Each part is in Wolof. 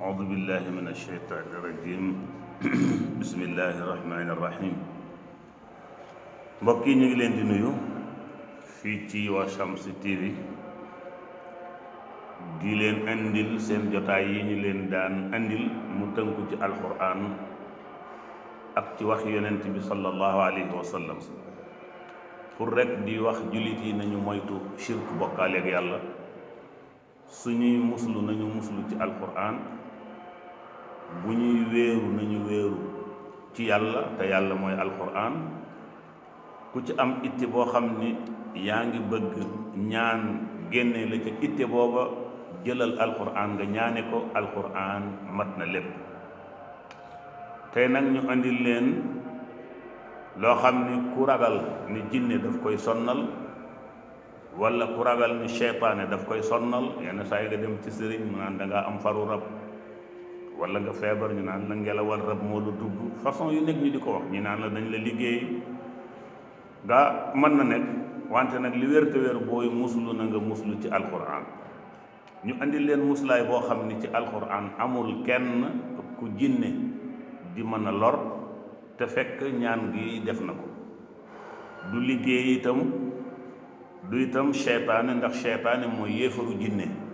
أعوذ بالله من الشيطان الرجيم بسم الله الرحمن الرحيم mbokk yi ñu ngi leen di nuyu fii ci waa Shamsu TV di leen andil seen jotaay yi ñu leen daan andil mu tënku ci alquran ak ci wax yonent bi sallallahu alayhi wa sallam pour rek di wax jullit yi nañu moytu shirk bokkaale ak yàlla suñuy muslu nañu muslu ci alquran bu ñuy wéeru nañu wéeru ci yàlla te yàlla mooy alquran ku ci am itte boo xam ni yaa ngi bëgg ñaan génne la ca itte booba jëlal alquran nga ñaane ko alquran mat na lépp tey nag ñu andil leen loo xam ni ku ragal ni jinne daf koy sonnal wala ku ragal ni seytaane daf koy sonnal yenn saa yi nga dem ci sëriñ mu naan da ngaa am faru rab wala nga feebar ñu naan la ngelawal rab moo la dugg façon yu nekk ñu di ko wax ñi naan la dañ la liggéey nga mën na nekk wante nag li wér te wér booy muslu na nga muslu ci alquran ñu andi leen muslaay boo xam ni ci alquran amul kenn ku jinne di mën a lor te fekk ñaan gi def na ko du liggéey itam du itam seytaane ndax seytaane mooy yéefaru jinne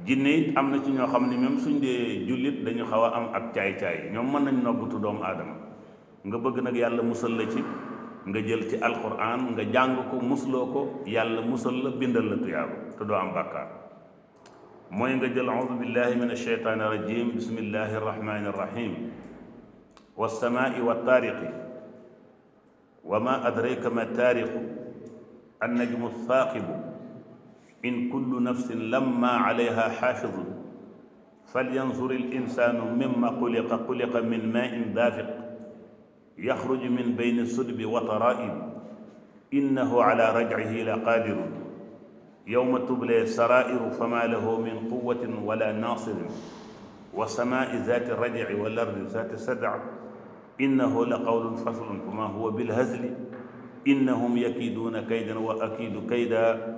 jinne it am na ci ñoo xam ni même suñ dee jullit dañu xaw a am ak caay-caay ñoom mën nañ noggutu doomu aadama nga bëgg nag yàlla musal la ci nga jël ci alquran nga jàng ko musloo ko yàlla musal la bindal la tuyaaba te doo am bàkkaar mooy nga jël audu billahi min alsheytaani irrajim bismillahi arrahmani irrahim wasamaai wattaariqi wa ma adraka ma taariqu annajmu thaaqibu in kullu nafsin lamma alayha xaafidun falyanzur alinsanu mimma xuliqa min main daafiq yaxruju min bayni sulbi wa taraa'ib innahu ala raj'ihi la qaadirun yawma tublee saraa'iru fama lahu min quwwatin wala naasirin wa samaa'i zaati raj'i wal ardi zaati sad'i innahu la qawlun faslun fama huwa bilhazli innahum yakiiduuna kaydan wa akiidu kayda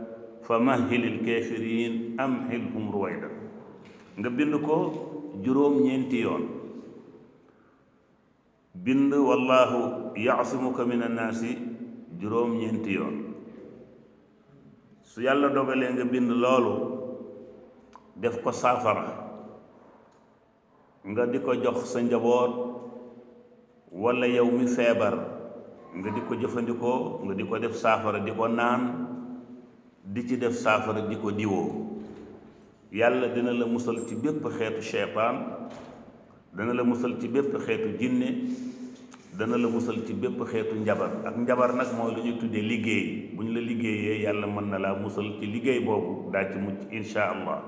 famahhilil kaafiriin amhilhum ruwayda nga bind ko juróom-ñeenti yoon bind wallahu yaasimuka min annaasi juróom-ñeenti yoon su yàlla dogalee nga bind loolu def ko saafara nga di ko jox sa njaboot walla yow mi feebar nga di ko jëfandikoo nga di ko def saafara di ko naan di ci def saafara di ko diwoo yàlla dina la musal ci bépp xeetu seytaan dana la musal ci bépp xeetu jinne dana la musal ci bépp xeetu njabar ak njabar nag mooy lu ñuy tuddee liggéey bu ñu la liggéeyee yàlla mën na laa musal ci liggéey boobu daa ci mucc insha allah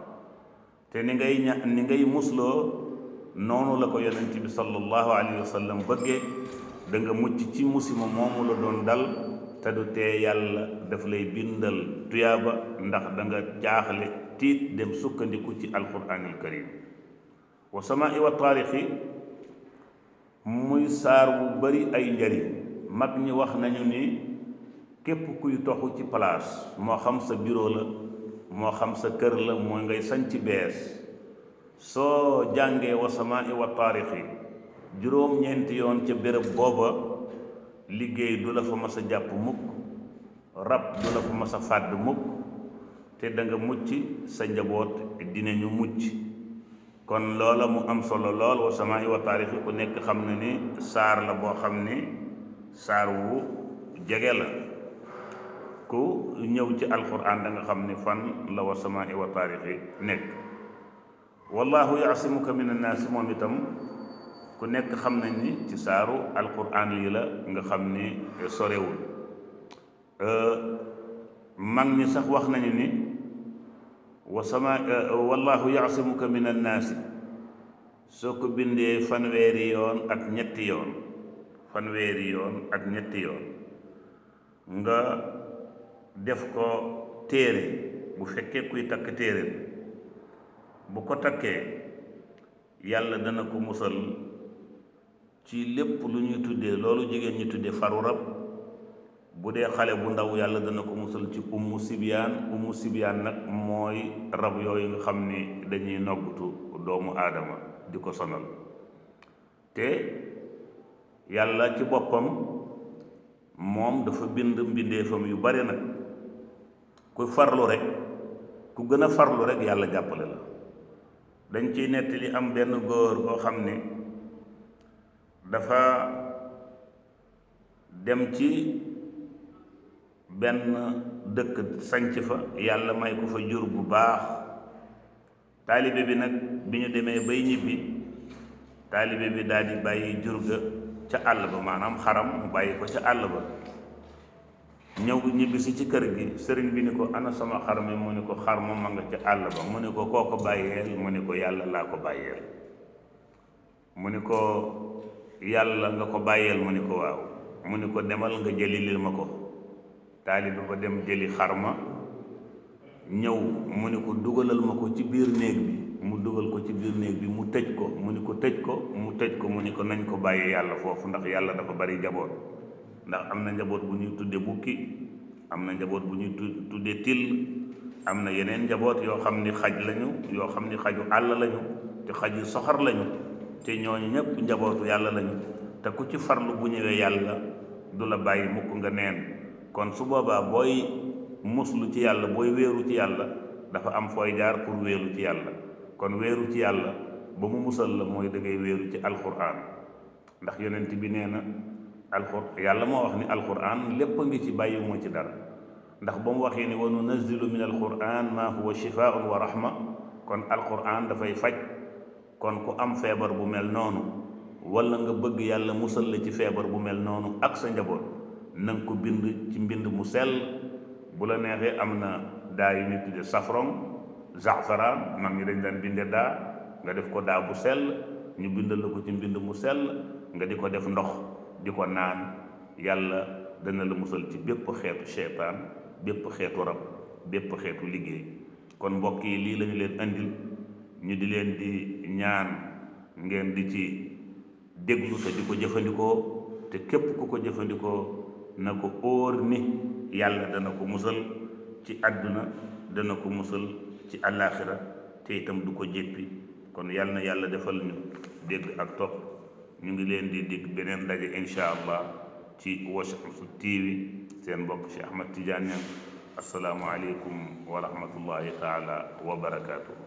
te ni ngay musloo noonu la ko yonent bi sallallahu alayhi wa sallam bëggee da nga mucc ci musiba moomu la doon dal te du tee yàlla daf lay bindal tuyaaba ndax da nga jaaxle tiit dem sukkandiku ci alquranil karim wa samaa'i wa taariqi muy saar bu bari ay njariñ mag ñi wax nañu ni képp kuy toxu ci place moo xam sa bureau la moo xam sa kër la mooy ngay sañ ci bees soo jàngee wa samaa'i wa taariqi juróom-ñeenti yoon ca béréb booba liggéey du la fa mas a jàpp mukk rab du la fa mas a fàdd mukk te da nga mucc sa njaboot dinañu mucc kon loola mu am solo lool wa samaa'i wa taariqi ku nekk xam na ni saar la boo xam ni saar wu jege la ku ñëw ci alquran da nga xam ni fan la wa samaa'i wa taariqi nekk wallahu yaasimuka min annaasi moom itam ku nekk xam nañ ni ci saaru alquran lii la nga xam ni sorewul mag ñi sax wax nañu ni wallahu yaasimuka min annaasi soo ko bindee fanweeri yoon ak ñetti yoon nga def ko téere bu fekkee kuy takk téere bu ko takkee yàlla dana ko musal ci lépp lu ñuy tuddee loolu jigéen ñi tuddee faru rab bu dee xale bu ndaw yàlla dana ko musal ci ummu sibyaan nag mooy rab yooyu nga xam ni dañuy noggutu doomu aadama di ko sonal te yàlla ci boppam moom dafa bind mbindeefam yu bari nag ku farlu rek ku gën a farlu rek yàlla jàppale la. dañ ciy nettali am benn góor boo xam ne dafa dem ci benn dëkk sanc fa yàlla may ko fa jur bu baax. taalibe bi nag bi ñu demee bay ñibbi taalibe bi daal di bàyyi jur ga ca àll ba, maanaam xaram mu bàyyi ko ca àll ba. ñëw ñibbi si ci kër gi sëriñ bi ni ko ana sama xar mi, mu ni ko xar ma ma nga ca àll ba. mu ni ko koo ko bàyyeel, mu ni ko yàlla laa ko bàyyeel. mu ni ko yàlla nga ko bàyyeel, mu ni ko waaw. mu ni ko demal nga jëli lil ma ko. taalibe ba dem jëli xar ma ñëw, mu ni ko dugalal ma ko ci biir néeg bi. mu dugal ko ci biir néeg bi, mu tëj ko. mu ni ko tëj ko, mu tëj ko. mu ni ko nañ ko bàyyi yàlla foofu, ndax yàlla dafa bari njaboot. ndax am na njaboot bu ñuy tudde bukki, am na njaboot bu ñuy tudde till, am na yeneen njaboot yoo xam ni xaj lañu, yoo xam ni xaju àll lañu, te xaj yu soxar lañu, te ñooñu ñëpp njabootu yàlla lañu. te ku ci farlu bu ñëwee yàlla du la bàyyi mukk nga neen. kon su boobaa booy muslu ci yàlla, booy wéeru ci yàlla, dafa am fooy jaar pour wéeru ci yàlla. kon wéeru ci yàlla ba mu musal la mooy da ngay wéeru ci alquran. ndax yonent bi nee na yàlla moo wax ni alquran lépp a ngi ci, bàyyiwuma ci dara. ndax ba mu waxee ni wa nunazzilu min alquran ma huwa shifaun wa rahma, kon alquran dafay faj. kon ku am feebar bu mel noonu, wala nga bëgg yàlla musal la ci feebar bu mel noonu ak sa njaboot, na nga ko bind ci mbind mu sell. bu la neexee am na daa yu ñu tudde safron, zafaraan, mag ñi dañ daan binde daa, nga def ko daa bu sell, ñu bindal la ko ci mbind mu sell, nga di ko def ndox di ko naan. yàlla dana la musal ci bépp xeetu seytaan, bépp xeetu rab, bépp xeetu liggéey. kon mbokk yi lii lañu leen andil, ñu di leen di ñaan ngeen di ci déglu te di ko jëfandikoo. te képp ku ko jëfandikoo na ko óor ni yàlla dana ko musal ci àdduna, dana ko musal ci àllaaxira, te itam du ko jéppi. kon yàlla na yàlla defal ñu dégg ak topp. ñu ngi leen di dig beneen ndaje insha allah ci Washamsu TV. seen mbokk Cheikh Ahmad Tidiane Niang. assalaamu aleykum wa rahmatullahi taala wa barakaatuhu.